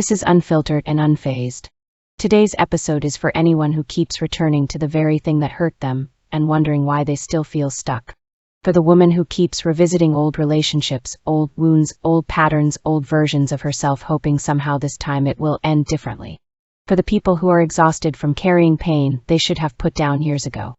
This is Unfiltered and Unfazed. Today's episode is for anyone who keeps returning to the very thing that hurt them and wondering why they still feel stuck. For the woman who keeps revisiting old relationships, old wounds, old patterns, old versions of herself, hoping somehow this time it will end differently. For the people who are exhausted from carrying pain they should have put down years ago.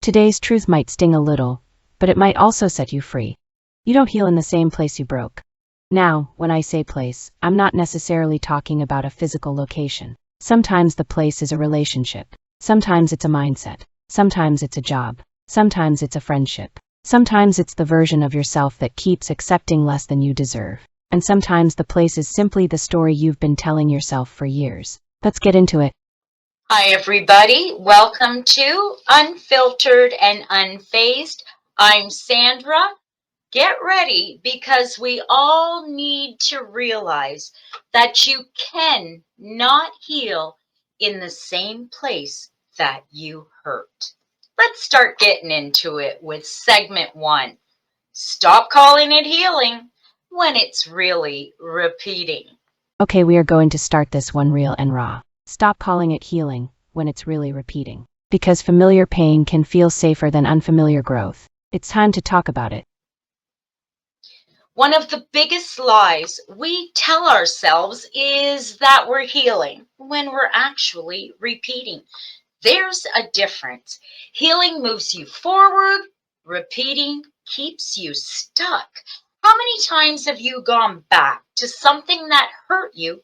Today's truth might sting a little, but it might also set you free. You don't heal in the same place you broke. Now, when I say place, I'm not necessarily talking about a physical location. Sometimes the place is a relationship. Sometimes it's a mindset. Sometimes it's a job. Sometimes it's a friendship. Sometimes it's the version of yourself that keeps accepting less than you deserve. And sometimes the place is simply the story you've been telling yourself for years. Let's get into it. Hi, everybody. Welcome to Unfiltered and Unfazed. I'm Sandra. Get ready because we all need to realize that you can not heal in the same place that you hurt. Let's start getting into it with segment 1. Stop calling it healing when it's really repeating. Okay, we are going to start this one real and raw. Stop calling it healing when it's really repeating. Because familiar pain can feel safer than unfamiliar growth. It's time to talk about it. One of the biggest lies we tell ourselves is that we're healing when we're actually repeating. There's a difference. Healing moves you forward, repeating keeps you stuck. How many times have you gone back to something that hurt you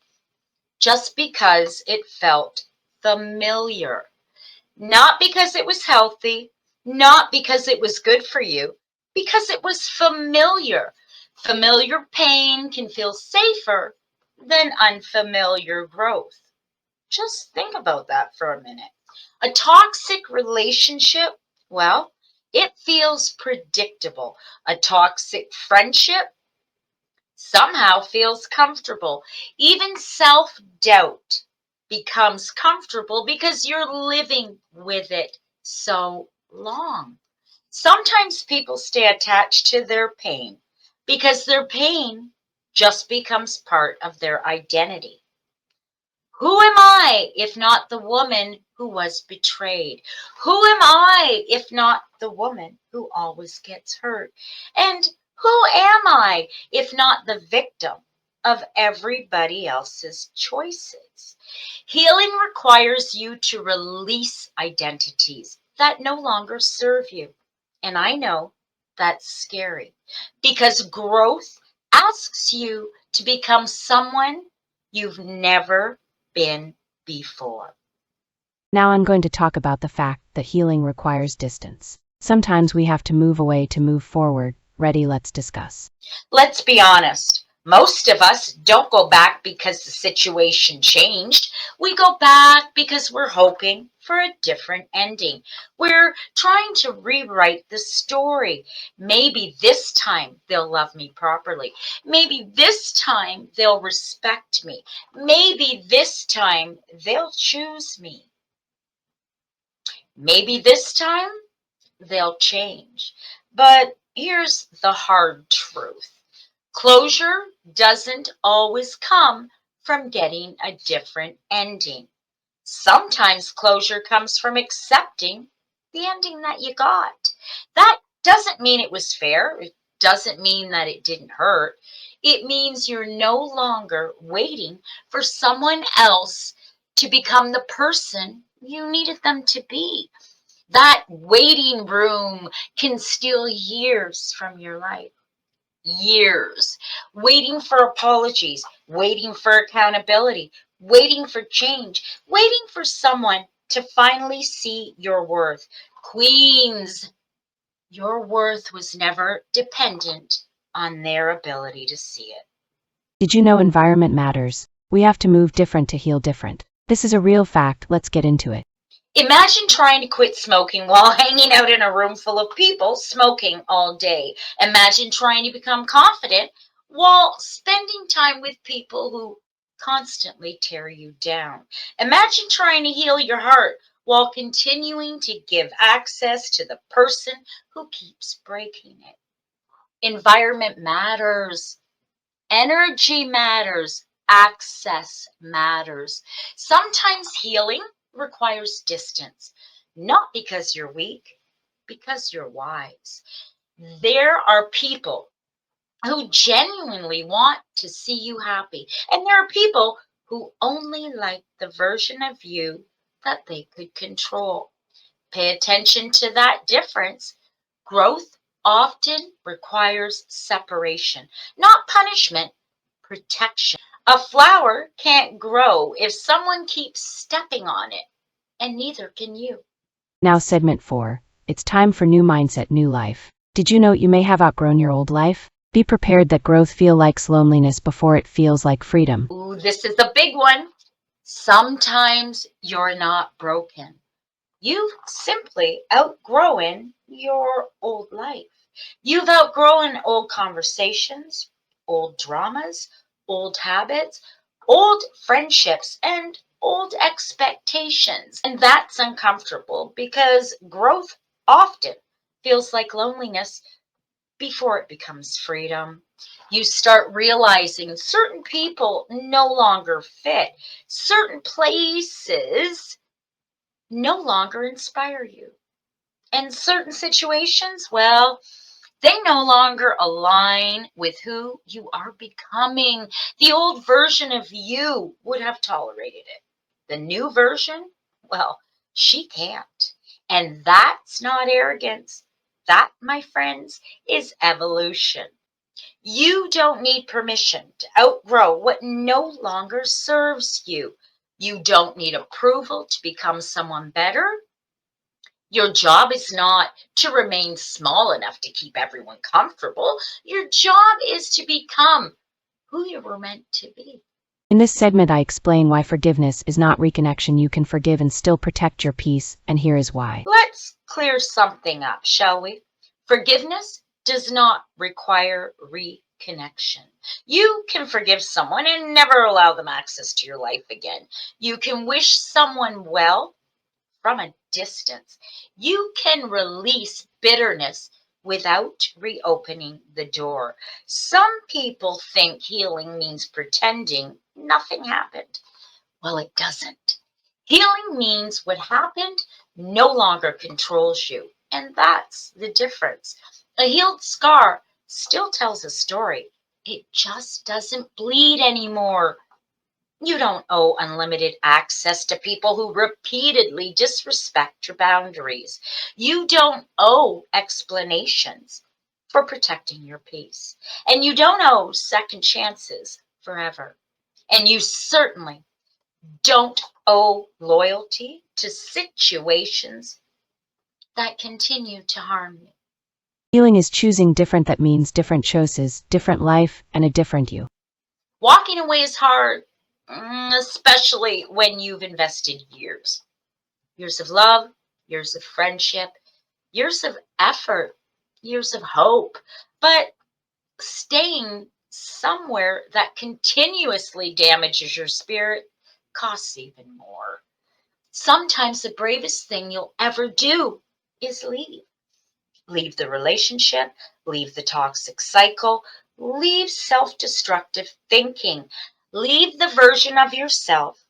just because it felt familiar? Not because it was healthy, not because it was good for you, because it was familiar. Familiar pain can feel safer than unfamiliar growth. Just think about that for a minute. A toxic relationship, well, it feels predictable. A toxic friendship somehow feels comfortable. Even self-doubt becomes comfortable because you're living with it so long. Sometimes people stay attached to their pain because their pain just becomes part of their identity. Who am I if not the woman who was betrayed? Who am I if not the woman who always gets hurt? And who am I if not the victim of everybody else's choices? Healing requires you to release identities that no longer serve you. And I know that's scary because growth asks you to become someone you've never been before. Now I'm going to talk about the fact that healing requires distance. Sometimes we have to move away to move forward. Ready, let's discuss. Let's be honest. Most of us don't go back because the situation changed. We go back because we're hoping for a different ending. We're trying to rewrite the story. Maybe this time they'll love me properly. Maybe this time they'll respect me. Maybe this time they'll choose me. Maybe this time they'll change. But here's the hard truth. Closure doesn't always come from getting a different ending. Sometimes closure comes from accepting the ending that you got. That doesn't mean it was fair. It doesn't mean that it didn't hurt. It means you're no longer waiting for someone else to become the person you needed them to be. That waiting room can steal years from your life. Years. Waiting for apologies, waiting for accountability, waiting for change, waiting for someone to finally see your worth. Queens, your worth was never dependent on their ability to see it. Did you know environment matters? We have to move different to heal different. This is a real fact. Let's get into it. Imagine trying to quit smoking while hanging out in a room full of people smoking all day. Imagine trying to become confident while spending time with people who constantly tear you down. Imagine trying to heal your heart while continuing to give access to the person who keeps breaking it. Environment matters. Energy matters. Access matters. Sometimes healing requires distance, not because you're weak, because you're wise. There are people who genuinely want to see you happy, and there are people who only like the version of you that they could control. Pay attention to that difference. Growth often requires separation, not punishment, protection. A flower can't grow if someone keeps stepping on it, and neither can you. Now, segment 4. It's time for new mindset, new life. Did you know you may have outgrown your old life? Be prepared that growth feels like loneliness before it feels like freedom. Ooh, this is a big one. Sometimes you're not broken. You've simply outgrown your old life. You've outgrown old conversations, old dramas, old habits, old friendships, and old expectations. And that's uncomfortable because growth often feels like loneliness before it becomes freedom. You start realizing certain people no longer fit, certain places no longer inspire you. And certain situations, well, they no longer align with who you are becoming. The old version of you would have tolerated it. The new version, well, she can't. And that's not arrogance. That, my friends, is evolution. You don't need permission to outgrow what no longer serves you. You don't need approval to become someone better. Your job is not to remain small enough to keep everyone comfortable. Your job is to become who you were meant to be. In this segment, I explain why forgiveness is not reconnection. You can forgive and still protect your peace, and here is why. Let's clear something up, shall we? Forgiveness does not require reconnection. You can forgive someone and never allow them access to your life again. You can wish someone well from a distance. You can release bitterness without reopening the door. Some people think healing means pretending nothing happened. Well, it doesn't. Healing means what happened no longer controls you. And that's the difference. A healed scar still tells a story. It just doesn't bleed anymore. You don't owe unlimited access to people who repeatedly disrespect your boundaries. You don't owe explanations for protecting your peace. And you don't owe second chances forever. And you certainly don't owe loyalty to situations that continue to harm you. Healing is choosing different. That means different choices, different life, and a different you. Walking away is hard, especially when you've invested years. Years of love, years of friendship, years of effort, years of hope. But staying somewhere that continuously damages your spirit costs even more. Sometimes the bravest thing you'll ever do is leave. Leave the relationship, leave the toxic cycle, leave self destructive thinking, leave the version of yourself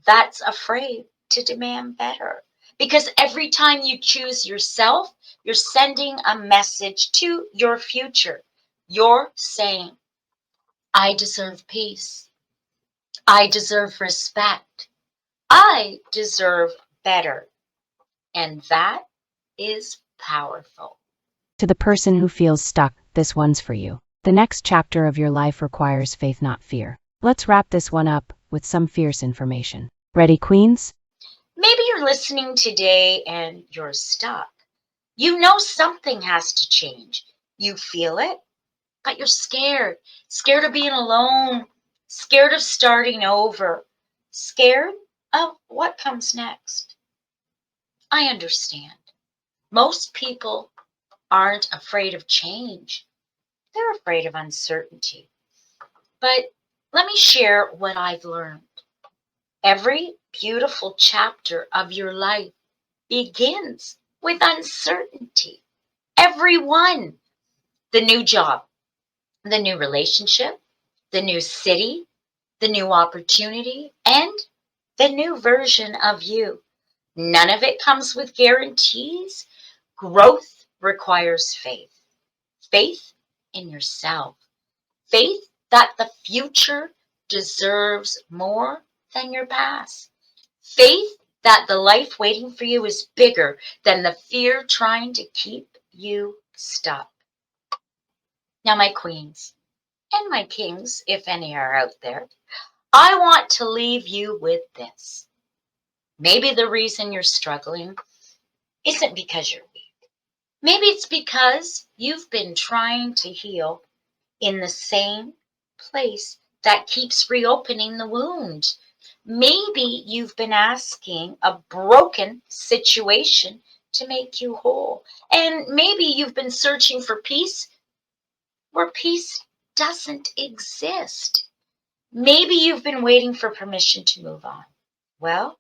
that's afraid to demand better. Because every time you choose yourself, you're sending a message to your future. You're saying, I deserve peace. I deserve respect. I deserve better. And that is powerful. To the person who feels stuck, this one's for you. The next chapter of your life requires faith, not fear. Let's wrap this one up with some fierce information. Ready, queens? Maybe you're listening today and you're stuck. You know something has to change. You feel it, but you're scared. Scared of being alone, scared of starting over, scared of what comes next. I understand. Most people aren't afraid of change, they're afraid of uncertainty. But let me share what I've learned. Every beautiful chapter of your life begins with uncertainty. Every one. The new job, the new relationship, the new city, the new opportunity, and the new version of you. None of it comes with guarantees. Growth requires faith. Faith in yourself. Faith that the future deserves more than your past. Faith that the life waiting for you is bigger than the fear trying to keep you stuck. Now, my queens and my kings, if any are out there, I want to leave you with this. Maybe the reason you're struggling isn't because you're weak. Maybe it's because you've been trying to heal in the same place that keeps reopening the wound. Maybe you've been asking a broken situation to make you whole. And maybe you've been searching for peace where peace doesn't exist. Maybe you've been waiting for permission to move on. Well,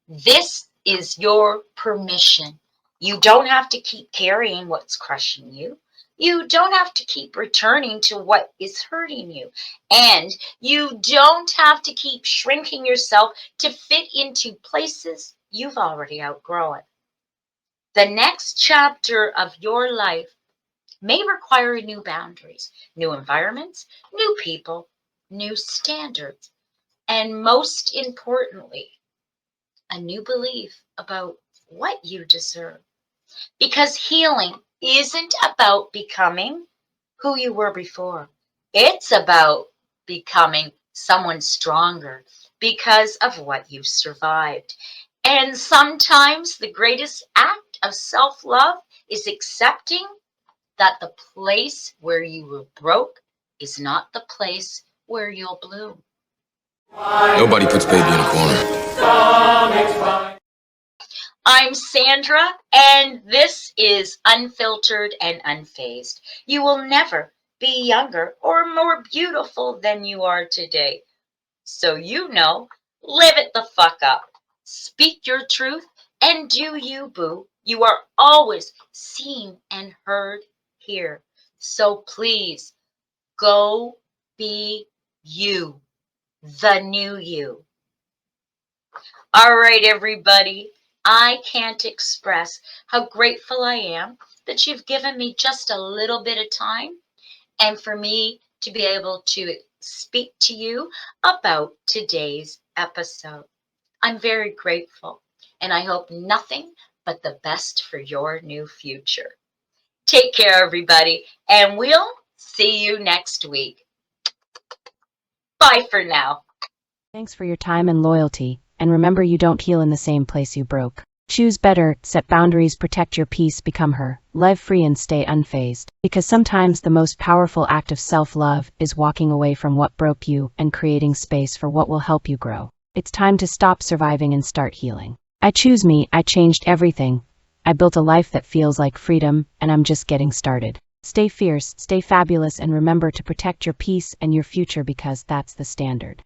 this is your permission. You don't have to keep carrying what's crushing you. You don't have to keep returning to what is hurting you. And you don't have to keep shrinking yourself to fit into places you've already outgrown. The next chapter of your life may require new boundaries, new environments, new people, new standards, and most importantly, a new belief about what you deserve. Because healing isn't about becoming who you were before. It's about becoming someone stronger because of what you've survived. And sometimes the greatest act of self-love is accepting that the place where you were broke is not the place where you'll bloom. Nobody puts baby in a corner. I'm Sandra, and this is Unfiltered and Unfazed. You will never be younger or more beautiful than you are today. So live it the fuck up. Speak your truth and do you, boo. You are always seen and heard here. So please, go be you, the new you. All right, everybody. I can't express how grateful I am that you've given me just a little bit of time and for me to be able to speak to you about today's episode. I'm very grateful, and I hope nothing but the best for your new future. Take care, everybody, and we'll see you next week. Bye for now. Thanks for your time and loyalty, and remember you don't heal in the same place you broke. Choose better, set boundaries, protect your peace, become her, live free and stay unfazed. Because sometimes the most powerful act of self-love is walking away from what broke you and creating space for what will help you grow. It's time to stop surviving and start healing. I choose me, I changed everything. I built a life that feels like freedom, and I'm just getting started. Stay fierce, stay fabulous, and remember to protect your peace and your future because that's the standard.